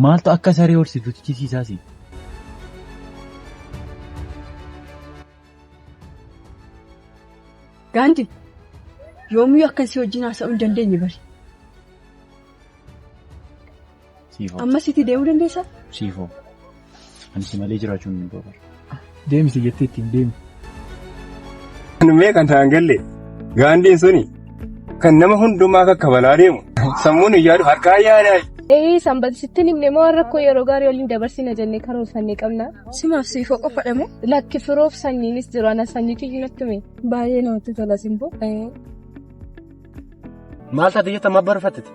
Maaltu akka saree horsiisu chisiisaasi? Gaandi yoomuu akkasii wajjin haasa'uu hin dandeenye bari. Siifoo. Amma sitti deemuu dandeessaa? Siifoo. Ani si malee jiraachuu hin danda'u. Deemsi jettee ittiin deemu. Mee kan ta'an galle gaandiin suni kan nama hundumaa akka balaa deemu sammuun yaadu harkaa yaadaa. Sanbata himne moo rakkoo yeroo gaarii waliin dabarsina jennee karoorfannee qabna. Simaaf siifoo qofadha moo? Lakki firoof sanyiinis jiru ana sanyiitu natti hime. Baay'ee namatti tola simboo. Maal taatee jettan maaf barreeffattete?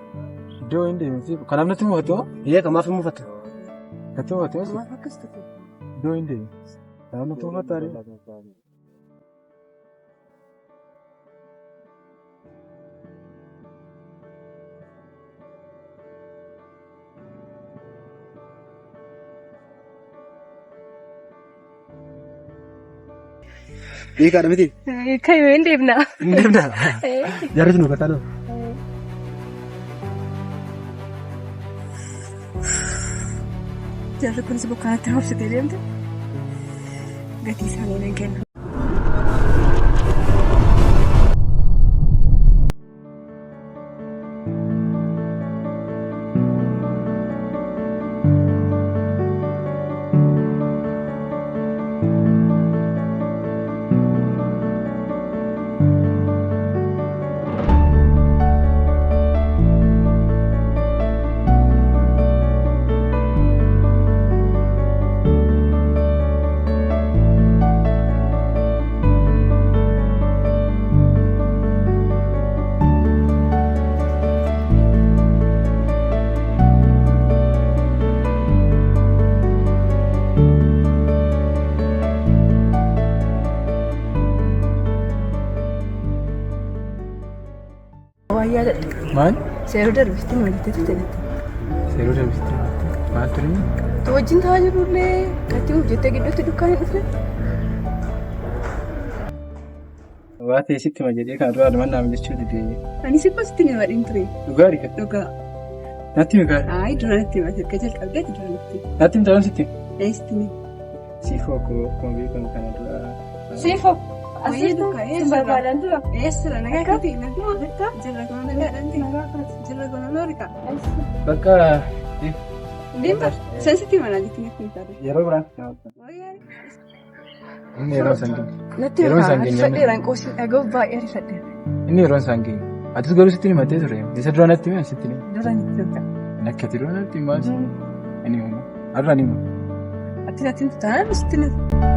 Iddoo hin deemsi. Kanaaf natti mufatte hoo? Kanaaf hin mufatte? Natti mufatte hoo? Maaf akkas ta'e? Iddoo hin deemsi. Kanaaf natti mufatte haree? Hiikaadha miti? Kayyoo hin deemna. Hin deemna? Jaarrati nu kakkaadha. Jarri kunis bokkaatti hobsitee deemte gatii isaanii nan kenna. Maal? Seeroo darbistii maalitti ta'e? Seeroo darbistii maal turani? Tu wajjin taa'aa jirullee gatti hojjettee gidduutti dukkaanii dhufne. Waa teessitti ma jedhee kan dura adumaan jechuu didee. Ani sibbasitti ni madhiin ture. Dhugaarii kan? Dhugaa. Natti mi gaari? Ayi dura natti hima erga jalqabdee dura natti. Natti mi ta'uun sitti? Eessitti ni. Siifoo akkuma beekamu kana dura. Siifoo. Asitti barbaadan dura. Eessira nagaa kaati nagaa bittaa jirra kana nagaa dhanti nagaa kaati jirra kana loorika. Bakka. Deemta seensitti mana jettee natti himtaate. Yeroo biraan. Inni yeroo isaan geenye. Natti hima rifadheeraan qoosiin dhaga'u baay'ee rifadheera. Inni yeroo isaan geenye. Atis garuu sitti himattee ture. Isa dura natti hime sitti hime. Dura natti himta. Nakkati dura natti himaa si. Inni himu. Har'a ni himu. Ati natti himtu taanaan sitti himta.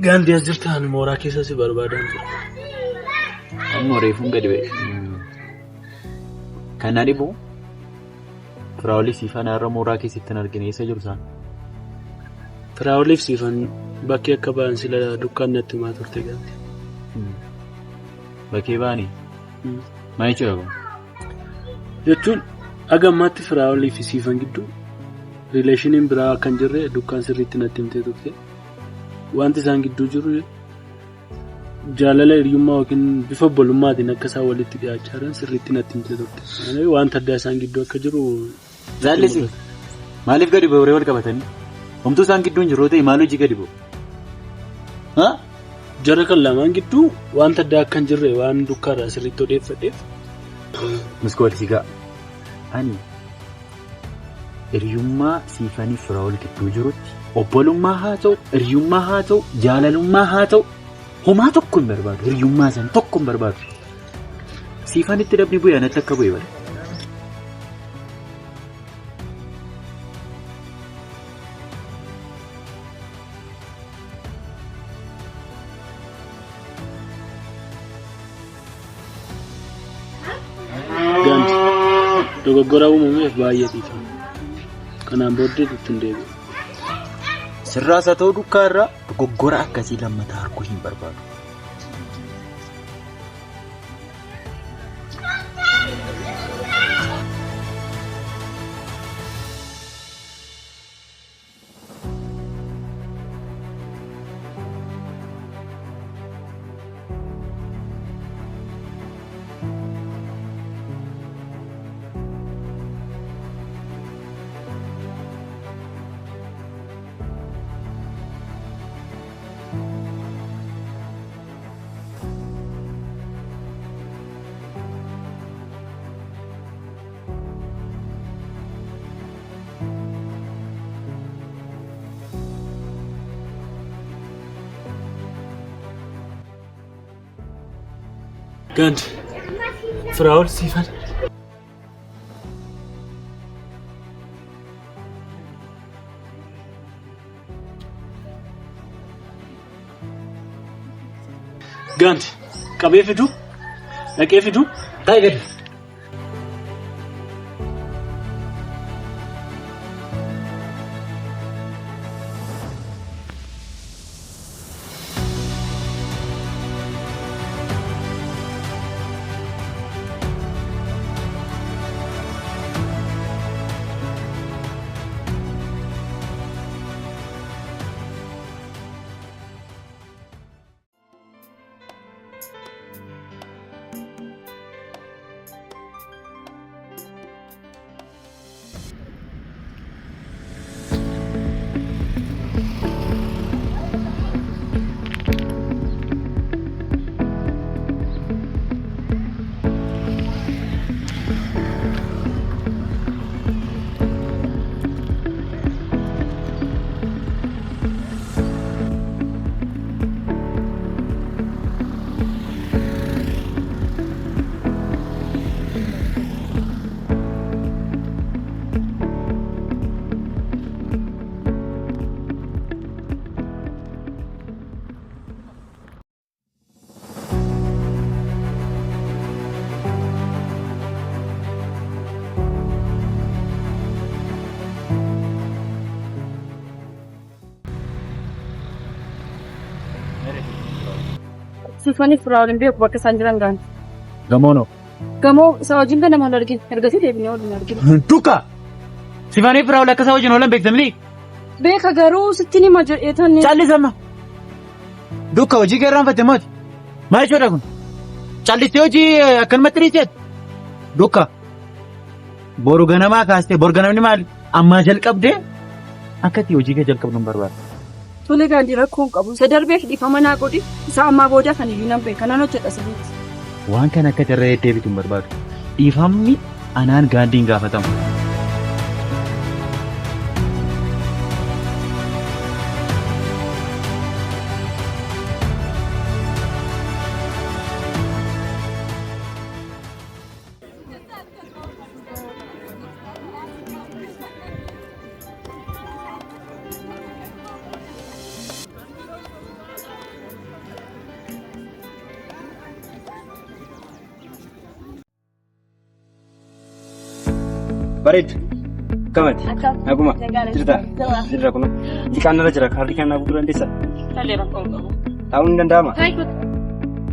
Gaandii as jirtaan mooraa keessa si barbaadan ture. Amma reefuun gadi ba'e. Kana dhibu Firaa'olii siifan har'a mooraa keessatti hin argine eessa jiru isaan? Firaa'oliif siifan bakkee akka ba'an sila dukkaan natti himaa turte gaati. Bakkee ba'anii? Maal jechuudha kun? Jechuun agammaatti Firaa'olii fi siifan gidduu riileeshiniin biraa akka hin jirre dukkaan sirriitti natti himtee turte. Wanti isaan gidduu jiru jaalala hiriyummaa yookiin bifa obbolummaatiin akka isaan walitti dhiyaachaa jiran sirriitti natti himtee turte. Wanta addaa isaan gidduu akka jiru. Zaallisi maaliif gadi ba'u wal qabatanii? Homtuu isaan gidduu hin jiru ta'e maal hojii gadi ba'u? Jara kan lamaan gidduu wanta addaa akka hin jirre waan dukkaarraa sirriitti odeeffadheef. Miskoolisi ga'a. Ani hiriyummaa siifanii Firaa'ol gidduu jirutti obbolummaa haa ta'u, hiriyummaa haa ta'u, jaalalummaa haa ta'u homaa tokko hin barbaadu. Hiriyummaa san tokko hin barbaadu. Siifanitti dabni bu'ee anatti akka bu'e bale. Dogoggora uumameef baay'ee dhiifama. Kanaan booddee ittiin deebi'u. Sirraas haa ta'u dukkaarraa dogoggora akkasii lammataa arguu hin barbaadu. Gand Firaa'ol siifan. Gand qabee fiduu dhaqee fiduu taa'ee gadi. Siifanii Firaa'ol hin beeku bakka isaan jiran gaanti. Gamoonoo. Gamoo isa wajjin kan nama arginu ergasii deebinee waliin arginu. Dukka! Siifanii Firaa'ol akka isaa wajjin oolan beektamni? Beeka garuu sitti nima jedheetan. Callisama. Dukka hojii garraanfatte mooti. Maal jechuudha kun? Callistee hojii akkanumatti dhiiseet. Dukka. Boru ganamaa kaastee boru ganamni maali? Ammaa jalqabdee akkatti hojii kee jalqabnu hin barbaadu. Tole gaandii rakkoon qabu. Isa darbeef dhiifama naa godhi. Isa ammaa booda kan iyyuu nan beeka. Nan hojjedha sirriitti. Waan kana akka irra deebitu hin barbaadu. Dhiifamni anaan gaandiin gaafatamu. Bareed. Akkamati. Naguma. Jirta kun. Xiqqaan irra jira kaardi kan naaf duran deessa. Taa'uun ni danda'ama.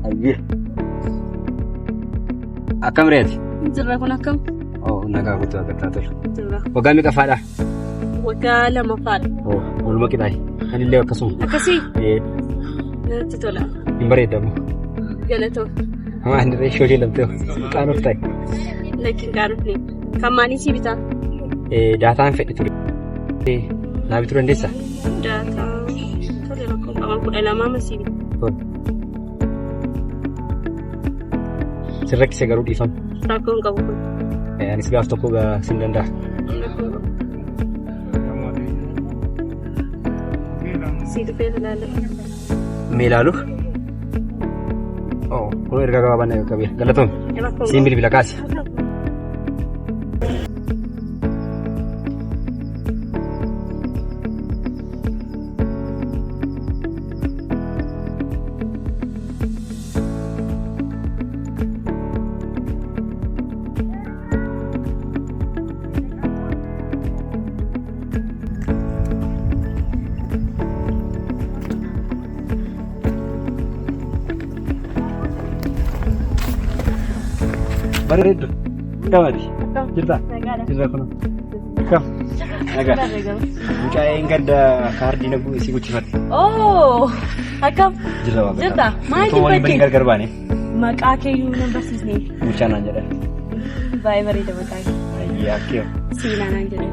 Ayyee. Akkam reeti? Jirra kun akkam? Nagaa guutuu agartaa tolu. Waggaa meeqa faadha? Waggaa 2 faadha. Walumaa qixaayi. Anillee akkasuma. Akkasii? Natti tola. Hin bareedamu. Galatoo. Waan irra ishee lamtee qaanuuf ta'e. Lakki qaanuufni. Kan maanii si bitaa? Daataan fedhe ture. Naa bituu dandeessaa? Daataa. Tole rakkoo qaban 12 masii bita. Sirrakkisee garuu dhiifama. Rakkoon qabu kun. Anis gaaf tokko sin danda'a. Si dhufee ilaalla. Mee ilaalu? Kun ergaa gabaabaa na qabee galatoom. Siin bilbila kaasi. Bareedu. Kamati. Jirta. Jirta kun. Kam. Nagaa. Mucaa'een gadda kaardii nagu isii guchifate. Akkam. Jirta waaqa. Jirta. Maal dibbatti? Gargar baane. Maqaa keeyyuu nan barsiisne. Mucaa naan jedhan. Baay'ee bareeda maqaa kee. Ayyee akkee. Siinaa naan jedhan.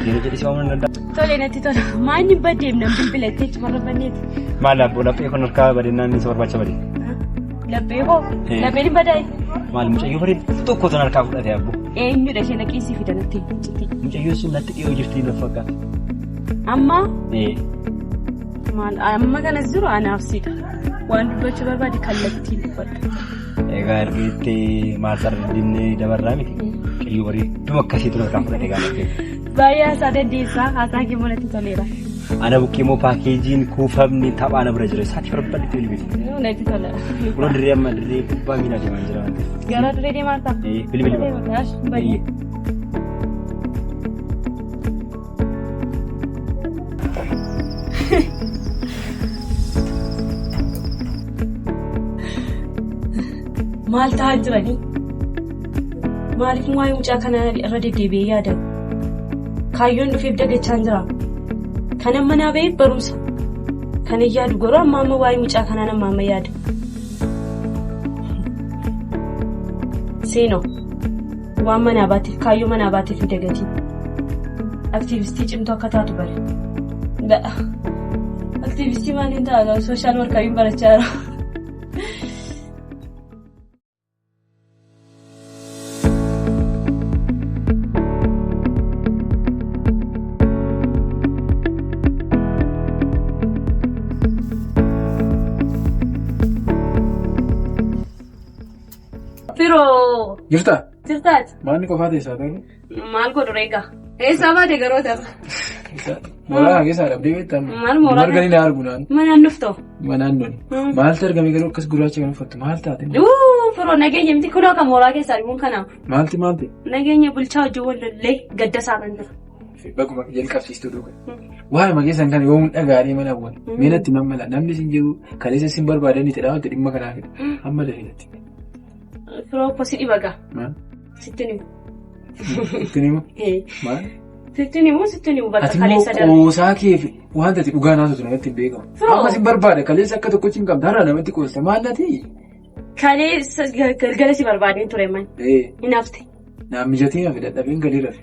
Yeroo jedhisi waamuu danda'a. Tole natti tola. Maal ni baddeemna bilbila itti chumarra banneeti. Maal labboo laphee kun harkaa badeennaan ni isa barbaacha badee. Laphee hoo? Laphee ni badaayi. Maal mucayyoo bareedu tokko tan harkaa fudhatee abbo. Eenyudha ishee naqeessii fidanatti. Mucayyoo sun natti dhiyoo jirti na fakkaata. Amma? Maal amma kanas jiru anaaf siidha. Waan dubbachuu barbaade kallattiin dubbadha. Egaa ergeettee maal sardinnee dabarraa miti. Mucayyoo bareedu akkasiitu harkaa fudhatee gaafate. Baay'ee haasaa dandeessaa haasaa kee mul'atti toleera. Ana bukkee moo paakeejiin kuufamni taphaana bira jira isaatti barbaadetti bilbili. Natti tola. Bura dirree amma dirree kubbaa miilaa deemaa jira. Gara dirree deemaa ta'a. Bilbili. Baay'ee. Maal ta'aa jiranii? Maaliif waa'ee mucaa kana irra deddeebi'ee yaadan? Kaayyoon dhufeef dagachaan jira. Kan amma naa ba'eef barumsa. Kan yaadu garuu amma waa'ee mucaa kanaa nama amma yaada. Seenoo waan manaa baateef kaayyoo manaa baateef hin dagatiin. Aktiivistii cimtuu akka taatu bare. Aktiivistii maaliin ta'a? Sooshaal warqaabiin barachaa jira. Firoo. Jirtaati. Maalni qofaa teessaa ta'e? Maal godhu reegaa? Eessaa baate garoo ta'a? Mooraa keessaa dhabdee beektamu. Maal mooraa? Marga ni argu naan. Manaan dhuftoo? Manaan noni. Maaltu argame garuu akkas gurraacha kan uffattu maal taate? Firoo nageenya miti kunoo kan mooraa keessaa dhibuun kanaaf. Maalti? Nageenya bulchaa wajjin wallallee gadda isaa kan jira. Bakkuma jalqabsiistuu dhuga. Waa'ee mageessan kana yoo dhagaalee mana bu'an. Meenatti mammala namni sin jiru kaleessa sin barbaadanii ta'aa wanti dhimma kanaaf amma dafeetti. Firoo posi dhibaga. Maal? Sittin himu. Sittin himu? Maal? Sittin himu bakka kaleessa darbe. Ati immoo qoosaa keef wanta ati dhugaa naasutu namatti hin beekamu. Amma sin barbaada kaleessa akka tokkochi hin qabdu har'a namatti qoosta maal nati? Kaleessa galgala si barbaadeen ture man. Hin hafte. Naam mijatii hafe dadhabeen galii rafe.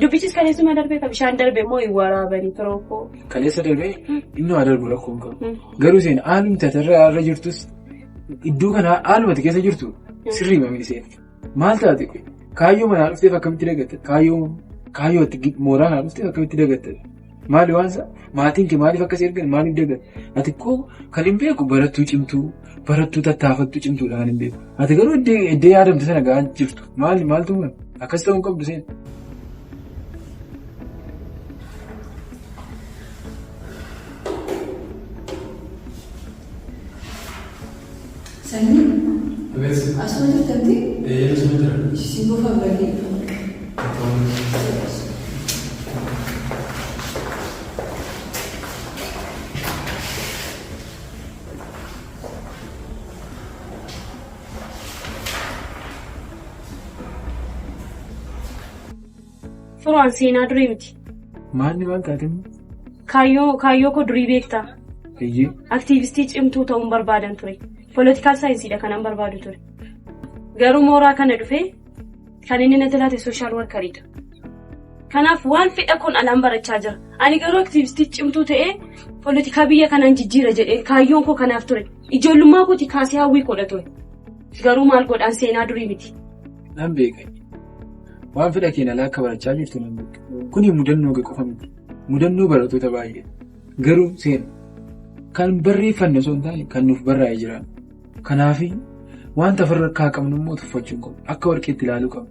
Dubbichis kaleessuma darbee kan bishaan darbee moo hin waraabanii firoo koo. Kaleessa darbee inni waa darbu rakkoon qabu. Garuu seen haaluma tatarra jirtus iddoo kana haalumatti keessa jirtu sirrii mamni seen. Maal taate kaayyoo manaa dhufteef akkamitti dagatte? Kaayyoo mooraa kanaa dhufteef akkamitti dagatte? Maali waansa maatiin kee maaliif akkas ergan maaliif dagatte? Ati koo kan hin beeku barattuu cimtuu barattuu tattaafattuu cimtuudha kan hin beeku. Ati garuu iddee yaadamte sana gahaa jirtu. Maaltu mana? Akkas ta'uu hin qabdu seen. Sanyii. Asuma jirtanti? Asuma jira. Simboo faabrikii. Firaan seenaa durii miti. Maalni waan taateef? Kaayyoo koo durii beektaa? Eeyyee. Aktiivistii cimtuu ta'uun barbaadan ture. Poolitikaal saayinsiidha kanan barbaadu ture. Garuu mooraa kana dhufee kan inni natti laate sooshaal warkariidha. Kanaaf waan fedha kun alaan barachaa jira. Ani garuu aktiivistii cimtuu ta'ee poolitikaa biyya kanaan jijjiira jedhee kaayyoon koo kanaaf ture. Ijoollummaa kooti kaasee hawwii godha ture. Garuu maal godhaan seenaa durii miti. Nan beeka. Waan fedha keenya alaa akka barachaa jirtu nan beeka. Kuni mudannoo qofa miti. Mudannoo barattoota baay'ee. Garuu seena. Kan barreeffanne osoo hin taane kan nuuf barraa'ee jira. Kanaaf wanta farra akka qabnu immoo tuffachuun qabu. Akka warqeetti ilaaluu qabu.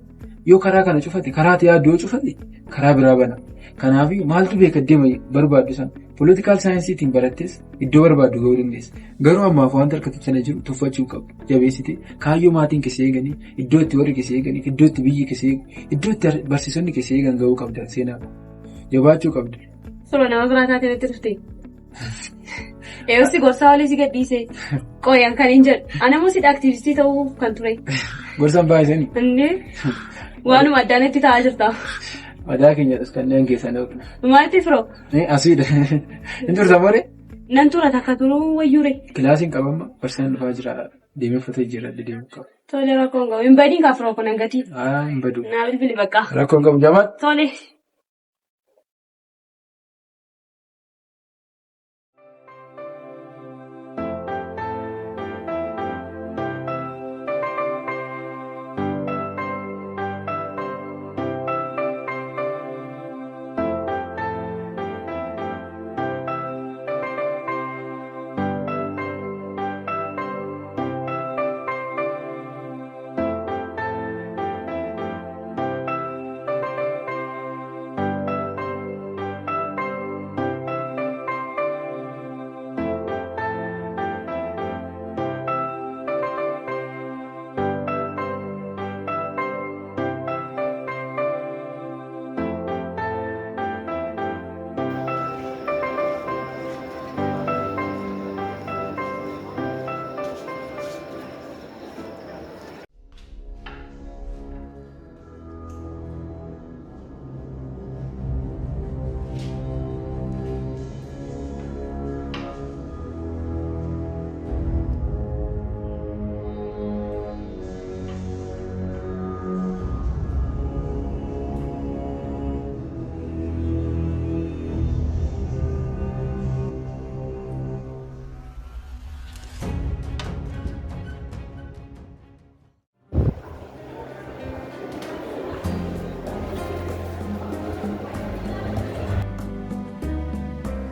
Yoo karaa kana cufate, karaa yaaddoo cufate, karaa biraa bana. Kanaaf maaltu beeka deema barbaaddu sana? Poolitikaal saayinsiitiin barattes iddoo barbaaddu gahuu dandeessa. Garuu ammaaf wanta harkatti sana jiru tuffachuu qabu. Jabeessitee kaayyoo maatiin keessee eeganii, iddoo itti warri keessee eeganii, iddoo itti biyyi keessee eegu, iddoo itti barsiisonni keessee eegan gahuu qabda seenaa. Jabaachuu qabda. Suuraa nama biraa taatee natti dhufte. Eeyosi gorsaa olii si gadhiisee qooyaan kan hin jedhu. Anamoo si aktiivistii ta'uu kan ture. Gorsaan baay'isanii. Inni waanuma addaan itti taa'aa jirta. Madaa keenyadhas kanneen keessan oolu. Maalitti firoo? Asiidha. Hin turta mooree? Nan tura takka turuu wayyuure. Kilaasiin qabamma barsiisaan dhufaa jira. Deemee uffatee jira deemuu qaba. Tole rakkoon qabu. Hin badiin kaafiroo kun hangatii. Hin badu. Naa bilbili bakka. Rakkoon qabu jamaan. Tole.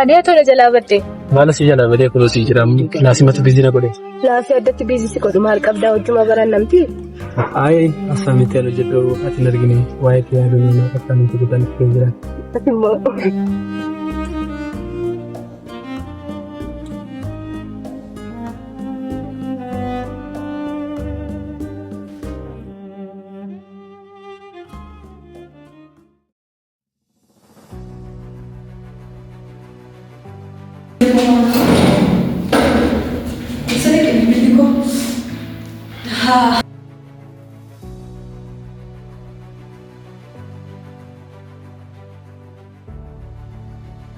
Adee tola jalaa badde. Maal asii jalaa badee kunuun sii jira kilaasii mata biizina godhe. Kilaasii addatti biizisi godhu maal qabdaa hojjuma barannamti? Ayi asxaamitti yaada jedhu ati hin argine waa'ee kee yaaduu akka nuti godhan kee jira. Immoo.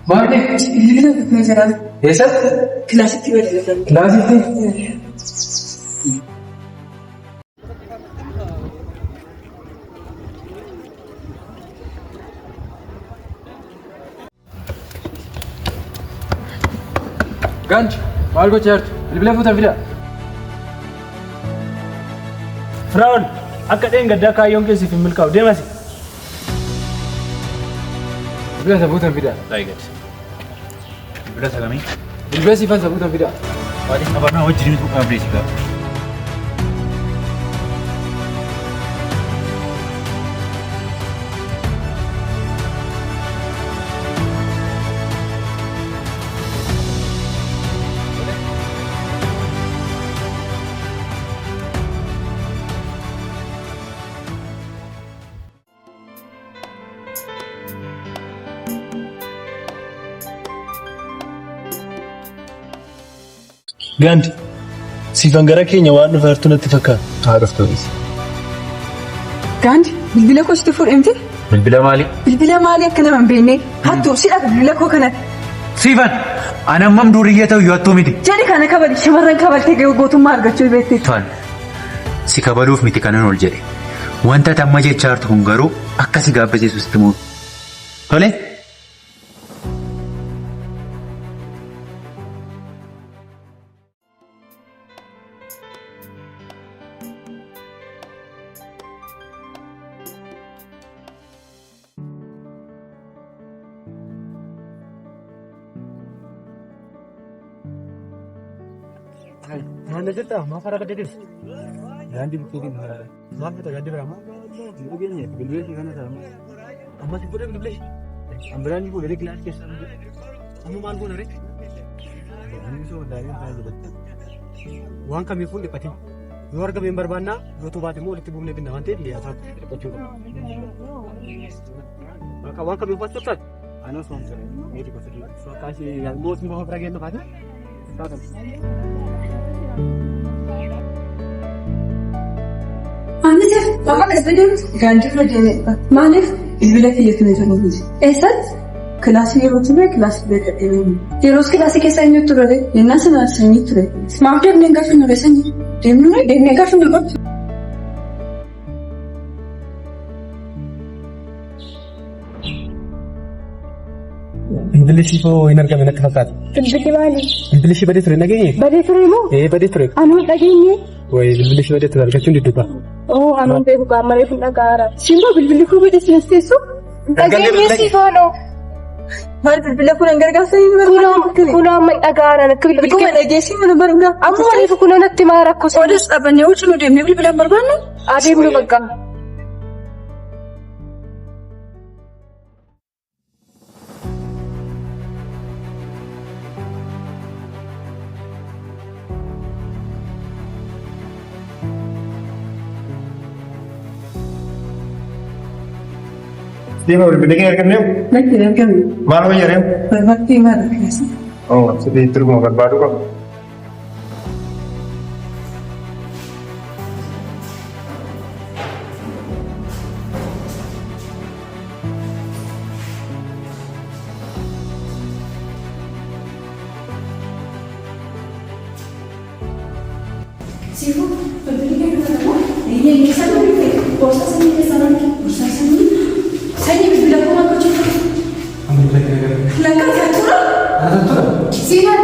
Maali? Ilbiisa kan jiran. Eessatti? Kilaasitti barreeffame. Kilaasitti? Ganji, maal gochaa jirtu? Bilbila fuutan fidaa. Firaa'ol akka dheengaddaa kaayyoon keessi fi milkaa'u deemasi. Bilbila isa fuutan fidaa. Daa'imman. Bilbila sagamii. Bilbila siifan isa fuutan fidaa. Waadhi sabarnaa wajjin tu qaamree si ga'a. Gandi siifan gara keenya waan dhufartu natti fakkaata. Haa dhuftuunis. Gandi bilbila kositti fuudhamte? Bilbila maali? Bilbila maalii akka nama hin beekne hattuu sidha bilbila koo kanatti. Siifan ani ammam duuriyyee ta'u yoo hattuu miti. Jedhi kana kabali shamarran kabaltee gootummaa argachuu beekte. Tuan si kabaluuf miti kanan ol jedhe wanta tamma jechaa jirtu kun garuu akka si gaabbisiisu sitti muun. Tole. Mana cerita, maaf ada kejadian. Jangan dibikin maaf kita ganti berapa? Begini, beli sih kan sama. Amma sih boleh beli. Ambilan ibu dari kelas ke sana. Kamu malu pun hari. Ini so dari mana betul? Uang kami pun dipakai. Luar kami berbana, dua tu batu mau ditibung lebih nanti dia tak terpecah. Maka uang kami pas cepat. Anak sponsor, ini kau sedih. So kasih yang bos mau pergi tu kan? Maaliif bakka kasbadeen gaanjirra deemedha. Maaliif bilbila kiyyattanii jiru? Eessatti? Kilaasii yeroo ture kilaasii beekadhee yeroos kilaasii keessa inni ture yennaa sana sanyii ture. Maaf deemnee gaafa nure sanyii deemnee gaafa nure. Bilbili siifoo hin argame natti fakkaata. Bilbilli maali? Bilbili si badee ture nageenye? Badee ture moo? Badee ture. Anuu dhageenye? Bilbili si badee ture argachuun dudduuba. Anuu beeku gaamalee kun dhagaara. Simboo bilbilli kun badee sinesteessu? Dhageenye siifoonoo. Maal bilbila kun hin gargaarsanii Kunoo amma dhagaara akka bilbilli. Kuma dhageessii mana barumsaa. Amma waliif kunoo natti maa rakkoo sana. Odees dhaabannee wajjin deemnee bilbila barbaanna. Adeemnu bakka. Dia mau beli lagi kan dia? Nanti kan. Malu aja dia. Berarti mana kelas? Oh, sedih terus mau baru kok. Sifu, berbeda dengan kamu. Ini sama ni. Bosan sini ke sana ni. Bosan sini. Saya ni bila kau nak cuci. Ambil lagi kan. Langkah jatuh. Sivan.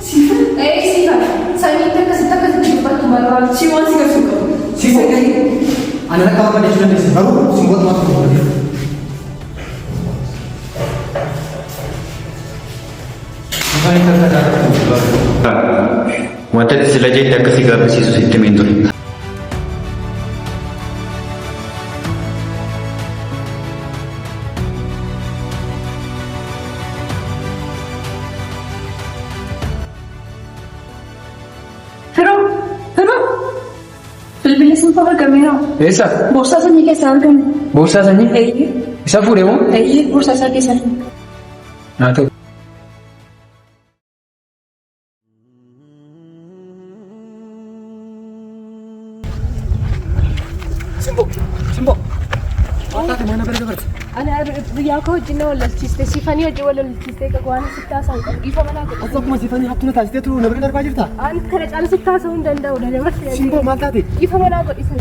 Sivan. Saya minta kasih cepat kembali. Sivan sih suka. Sivan. Anak kau pada sudah desa baru sembuh masuk lagi. Apa yang terjadi? Wanta sila jecha akka si gaabbisiisu sitti himeen ture. Bilbila simpah berkamera. Esa? Bosan sini ke sana kan? Bosa sanyii? Eh, Isa fuudhee moo? bosan sini ke sana. Naa ta'u. Simbo. Mata di mana berada? Ana riyaa koo wajjin na wallalchiiste siifanii wajjin wallalchiiste waan sittaasan qabu dhiifa manaa godhe. Akkuma siifanii hattuna taasistee turuu na bira darbaa jirta? Ani kana caala sittaasuu hin danda'u dha dabarsi. Simbo maal taate? Dhiifa manaa godhisan.